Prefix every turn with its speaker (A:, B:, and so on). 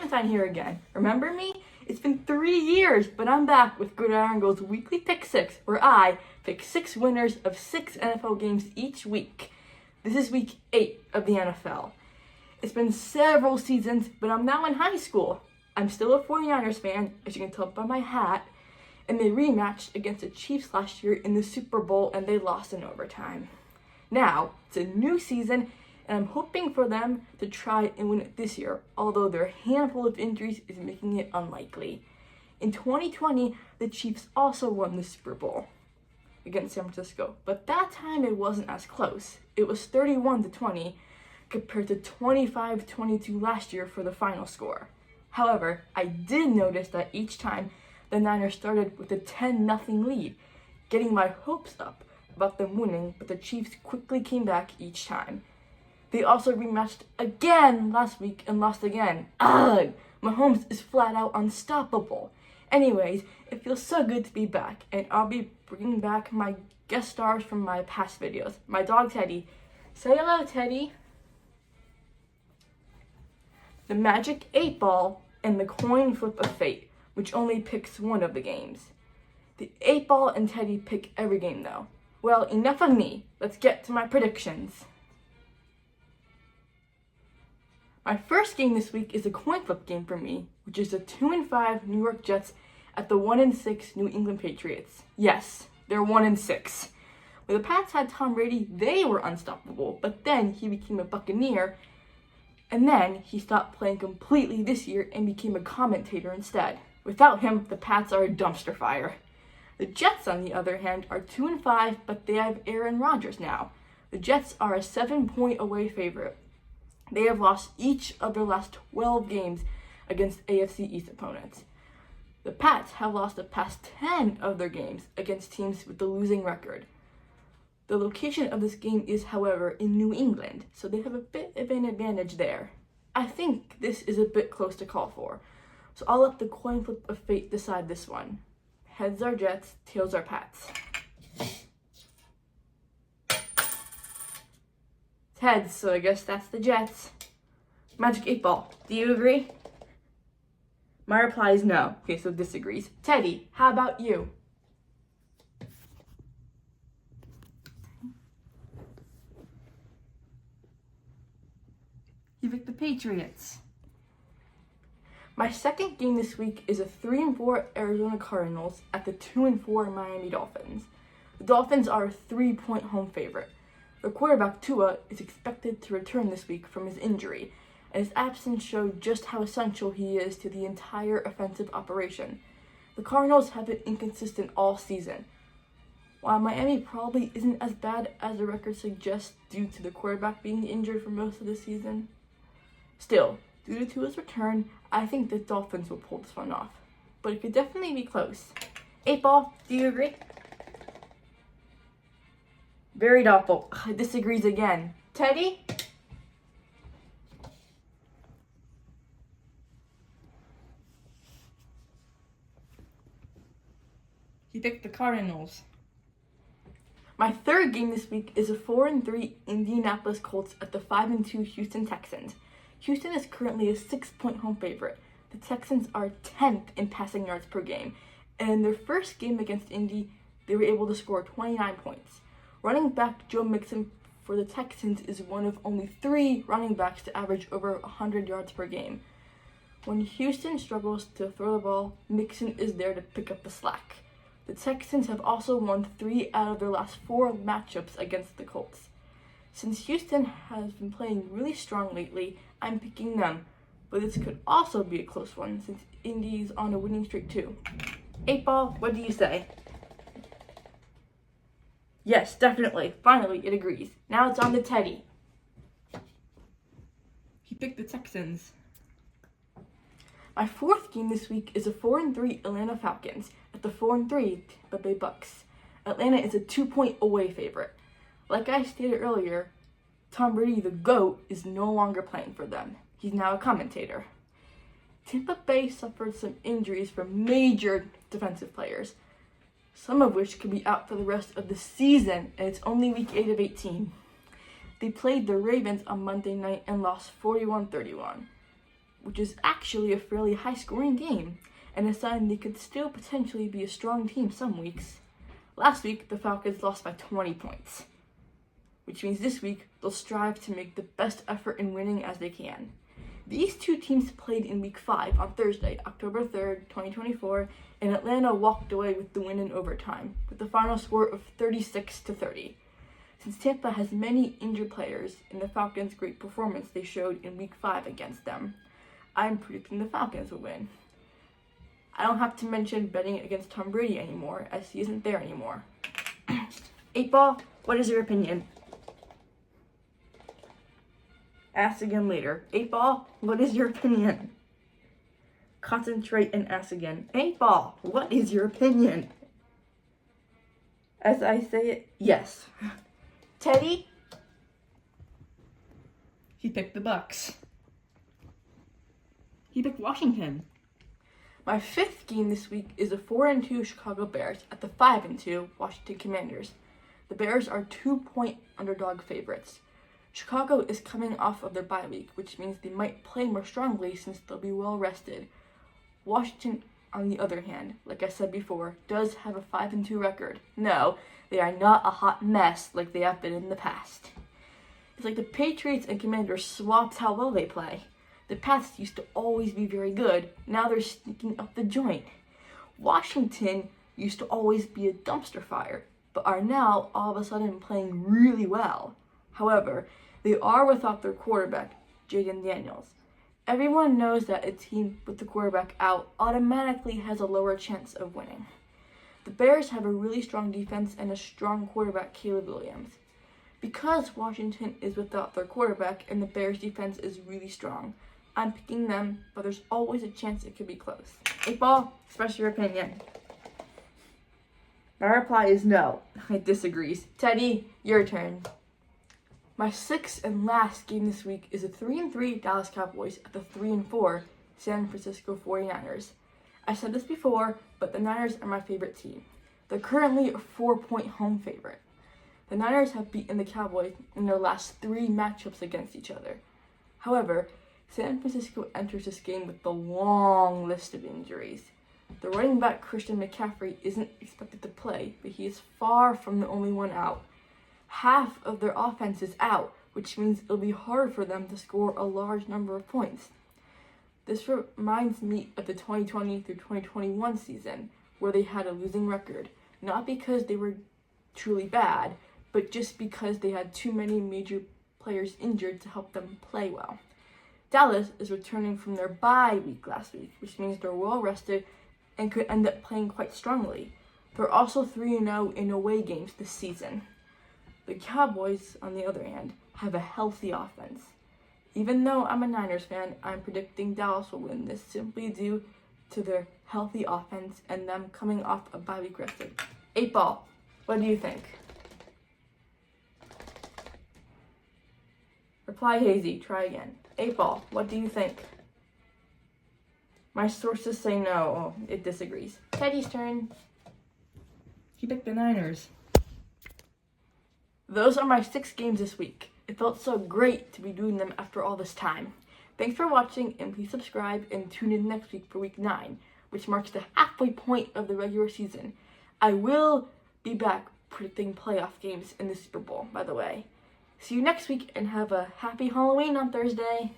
A: Valentine here again. Remember me? It's been 3 years, but I'm back with Gridiron Go's weekly Pick 6, where I pick 6 winners of 6 NFL games each week. This is week 8 of the NFL. It's been several seasons, but I'm now in high school. I'm still a 49ers fan, as you can tell by my hat, and they rematched against the Chiefs last year in the Super Bowl, and they lost in overtime. Now, it's a new season, and I'm hoping for them to try and win it this year, although their handful of injuries is making it unlikely. In 2020, the Chiefs also won the Super Bowl against San Francisco, but that time it wasn't as close. It was 31-20 compared to 25-22 last year for the final score. However, I did notice that each time the Niners started with a 10-0 lead, getting my hopes up about them winning, but the Chiefs quickly came back each time. They also rematched again last week and lost again. Ugh! Mahomes is flat out unstoppable. Anyways, it feels so good to be back, and I'll be bringing back my guest stars from my past videos. My dog Teddy. Say hello, Teddy. The Magic 8 Ball and the Coin Flip of Fate, which only picks one of the games. The 8 Ball and Teddy pick every game though. Well, enough of me. Let's get to my predictions. My first game this week is a coin flip game for me, which is the 2-5 New York Jets at the 1-6 New England Patriots. Yes, they're 1-6. When the Pats had Tom Brady, they were unstoppable, but then he became a Buccaneer, and then he stopped playing completely this year and became a commentator instead. Without him, the Pats are a dumpster fire. The Jets, on the other hand, are 2-5, but they have Aaron Rodgers now. The Jets are a 7-point away favorite. They have lost each of their last 12 games against AFC East opponents. The Pats have lost the past 10 of their games against teams with the losing record. The location of this game is, however, in New England, so they have a bit of an advantage there. I think this is a bit close to call for, so I'll let the coin flip of fate decide this one. Heads are Jets, tails are Pats. Heads, so I guess that's the Jets. Magic 8 Ball, do you agree? My reply is no. Okay, so disagrees. Teddy, how about you? You picked the Patriots. My second game this week is a 3-4 Arizona Cardinals at the 2-4 Miami Dolphins. The Dolphins are a 3-point home favorite. The quarterback Tua is expected to return this week from his injury, and his absence showed just how essential he is to the entire offensive operation. The Cardinals have been inconsistent all season. While Miami probably isn't as bad as the record suggests due to the quarterback being injured for most of the season, still, due to Tua's return, I think the Dolphins will pull this one off. But it could definitely be close. 8 Ball, do you agree? Very doubtful. Disagrees again. Teddy? He picked the Cardinals. My third game this week is a 4-3 Indianapolis Colts at the 5-2 Houston Texans. Houston is currently a 6-point home favorite. The Texans are 10th in passing yards per game, and in their first game against Indy, they were able to score 29 points. Running back Joe Mixon for the Texans is one of only 3 running backs to average over 100 yards per game. When Houston struggles to throw the ball, Mixon is there to pick up the slack. The Texans have also won 3 out of their last 4 matchups against the Colts. Since Houston has been playing really strong lately, I'm picking them, but this could also be a close one since Indy's on a winning streak too. 8 Ball, what do you say? Yes, definitely. Finally, it agrees. Now it's on to Teddy. He picked the Texans. My fourth game this week is a 4-3 Atlanta Falcons at the 4-3 Tampa Bay Bucks. Atlanta is a 2-point away favorite. Like I stated earlier, Tom Brady, the GOAT, is no longer playing for them. He's now a commentator. Tampa Bay suffered some injuries from major defensive players, some of which could be out for the rest of the season, and it's only week 8 of 18. They played the Ravens on Monday night and lost 41-31. which is actually a fairly high-scoring game, and a sign they could still potentially be a strong team some weeks. Last week, the Falcons lost by 20 points, which means this week they'll strive to make the best effort in winning as they can. These two teams played in Week 5 on Thursday, October 3rd, 2024, and Atlanta walked away with the win in overtime, with the final score of 36-30. Since Tampa has many injured players and the Falcons' great performance they showed in Week 5 against them, I'm predicting the Falcons will win. I don't have to mention betting against Tom Brady anymore, as he isn't there anymore. 8-Ball, what is your opinion? Ask again later. 8-Ball, what is your opinion? Concentrate and ask again. 8-Ball, what is your opinion? As I say it, yes. Teddy? He picked the Bucks. He picked Washington. My fifth game this week is the 4-2 Chicago Bears at the 5-2 Washington Commanders. The Bears are 2-point underdog favorites. Chicago is coming off of their bye week, which means they might play more strongly since they'll be well rested. Washington, on the other hand, like I said before, does have a 5-2 record. No, they are not a hot mess like they have been in the past. It's like the Patriots and Commanders swapped how well they play. The Pats used to always be very good, now they're sneaking up the joint. Washington used to always be a dumpster fire, but are now all of a sudden playing really well. However, they are without their quarterback, Jaden Daniels. Everyone knows that a team with the quarterback out automatically has a lower chance of winning. The Bears have a really strong defense and a strong quarterback, Caleb Williams. Because Washington is without their quarterback and the Bears' defense is really strong, I'm picking them, but there's always a chance it could be close. 8-Ball, express your opinion. My reply is no. It disagrees. Teddy, your turn. My sixth and last game this week is the 3-3 Dallas Cowboys at the 3-4 San Francisco 49ers. I said this before, but the Niners are my favorite team. They're currently a 4-point home favorite. The Niners have beaten the Cowboys in their last 3 matchups against each other. However, San Francisco enters this game with a long list of injuries. The running back Christian McCaffrey isn't expected to play, but he is far from the only one out. Half of their offense is out, which means it'll be hard for them to score a large number of points. This reminds me of the 2020 through 2021 season, where they had a losing record, not because they were truly bad, but just because they had too many major players injured to help them play well. Dallas is returning from their bye week last week, which means they're well rested and could end up playing quite strongly. They're also 3-0 in away games this season. The Cowboys, on the other hand, have a healthy offense. Even though I'm a Niners fan, I'm predicting Dallas will win this simply due to their healthy offense and them coming off a bye week rested. 8-Ball, what do you think? Reply hazy, try again. 8-Ball, what do you think? My sources say no. Oh, it disagrees. Teddy's turn. He picked the Niners. Those are my 6 games this week. It felt so great to be doing them after all this time. Thanks for watching, and please subscribe and tune in next week for week 9, which marks the halfway point of the regular season. I will be back predicting playoff games in the Super Bowl, by the way. See you next week, and have a happy Halloween on Thursday.